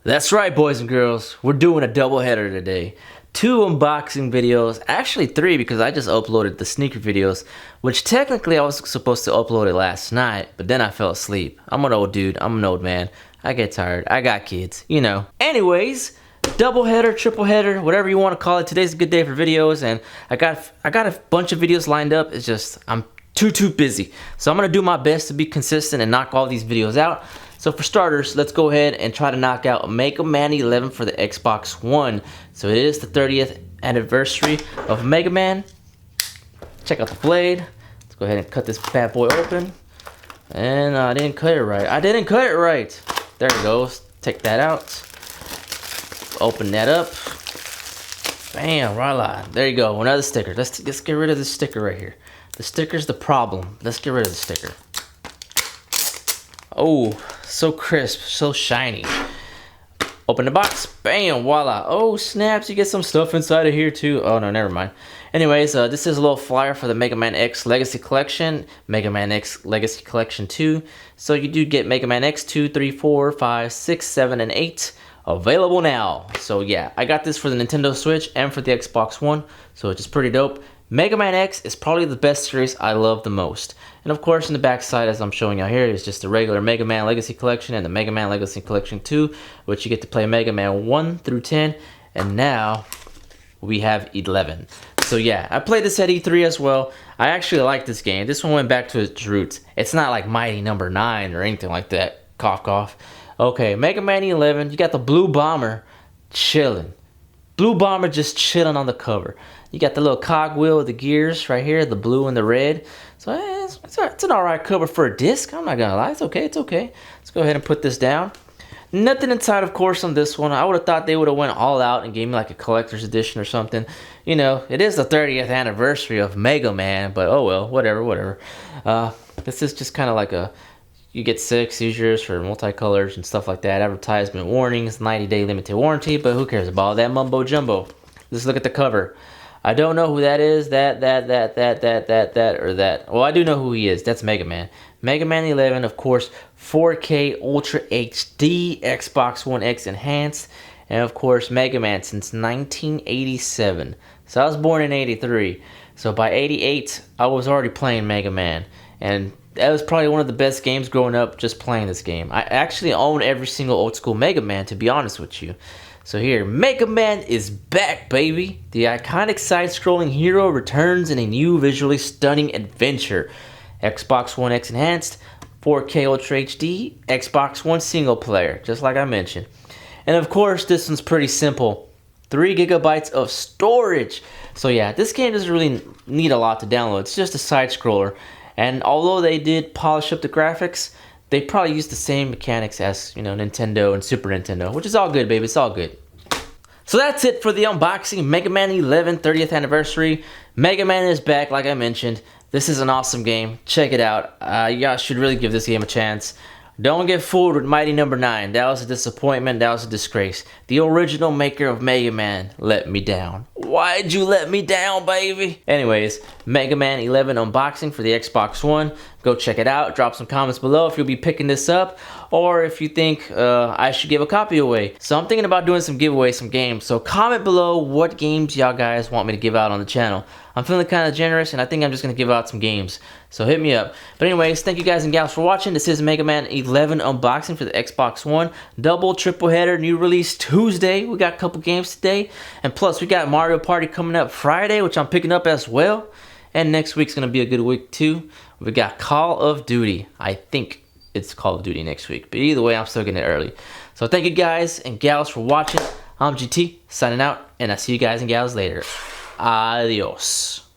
That's right, boys and girls. We're doing a double header today. 2 unboxing videos, actually 3 because I just uploaded the sneaker videos, which technically I was supposed to upload it last night, but then I fell asleep. I'm an old dude, I'm an old man. I get tired, I got kids, you know. Anyways, double header, triple header, whatever you want to call it. Today's a good day for videos, and I got a bunch of videos lined up. It's just I'm too busy. So I'm gonna do my best to be consistent and knock all these videos out. So for starters, let's go ahead and try to knock out Mega Man 11 for the Xbox One. So it is the 30th anniversary of Mega Man. Check out the blade. Let's go ahead and cut this bad boy open. And I didn't cut it right. There it goes. Take that out. Open that up. Bam, voila. There you go. Another sticker. Let's get rid of this sticker right here. The sticker's the problem. Let's get rid of the sticker. Oh, so crisp, so shiny. Open the box, bam, voila. Oh snaps, you get some stuff inside of here too. Oh no, never mind. Anyways, this is a little flyer for the Mega Man X Legacy Collection, Mega Man X Legacy Collection 2. So you do get Mega Man X 2, 3, 4, 5, 6, 7, and 8 available now. So yeah, I got this for the Nintendo Switch and for the Xbox One, so it's just pretty dope. Mega Man X is probably the best series I love the most. And of course, in the back side, as I'm showing you here, is just the regular Mega Man Legacy Collection and the Mega Man Legacy Collection 2, which you get to play Mega Man 1 through 10, and now we have 11. So yeah, I played this at E3 as well. I actually like this game. This one went back to its roots. It's not like Mighty Number 9 or anything like that. Cough, cough. Okay, Mega Man 11, you got the Blue Bomber chilling. Blue Bomber just chilling on the cover. You got the little cogwheel with the gears right here, the blue and the red. So it's an alright cover for a disc. I'm not gonna lie, it's okay, it's okay. Let's go ahead and put this down. Nothing inside, of course, on this one. I would have thought they would have went all out and gave me like a collector's edition or something. You know, it is the 30th anniversary of Mega Man, but oh well, whatever. This is just kind of like you get 6 seizures for multicolors and stuff like that. Advertisement warnings, 90-day limited warranty, but who cares about all that mumbo jumbo? Let's look at the cover. I don't know who that is, that, or that. Well, I do know who he is. That's Mega Man. Mega Man 11, of course, 4K Ultra HD, Xbox One X Enhanced, and of course, Mega Man since 1987. So I was born in 83. So by 88, I was already playing Mega Man. And that was probably one of the best games growing up, just playing this game. I actually own every single old school Mega Man, to be honest with you. So here, Mega Man is back, baby. The iconic side-scrolling hero returns in a new visually stunning adventure. Xbox One X Enhanced, 4K Ultra HD, Xbox One single player, just like I mentioned. And of course, this one's pretty simple. 3 gigabytes of storage. So yeah, this game doesn't really need a lot to download. It's just a side-scroller. And although they did polish up the graphics, they probably use the same mechanics as, you know, Nintendo and Super Nintendo, which is all good, baby. It's all good. So that's it for the unboxing. Mega Man 11 30th anniversary. Mega Man is back, like I mentioned. This is an awesome game. Check it out. You guys should really give this game a chance. Don't get fooled with Mighty Number 9. That was a disappointment. That was a disgrace. The original maker of Mega Man let me down. Why'd you let me down, baby? Anyways, Mega Man 11 unboxing for the Xbox One. Go check it out. Drop some comments below if you'll be picking this up, or if you think I should give a copy away. So I'm thinking about doing some giveaways, some games. So comment below what games y'all guys want me to give out on the channel. I'm feeling kind of generous, and I think I'm just going to give out some games. So hit me up. But anyways, thank you guys and gals for watching. This is Mega Man 11 unboxing for the Xbox One. Double, triple header, new release Tuesday. We got a couple games today. And plus, we got Mario Party coming up Friday, which I'm picking up as well. And next week's going to be a good week too. We got Call of Duty. I think it's Call of Duty next week. But either way, I'm still getting it early. So thank you guys and gals for watching. I'm GT, signing out. And I'll see you guys and gals later. Adios.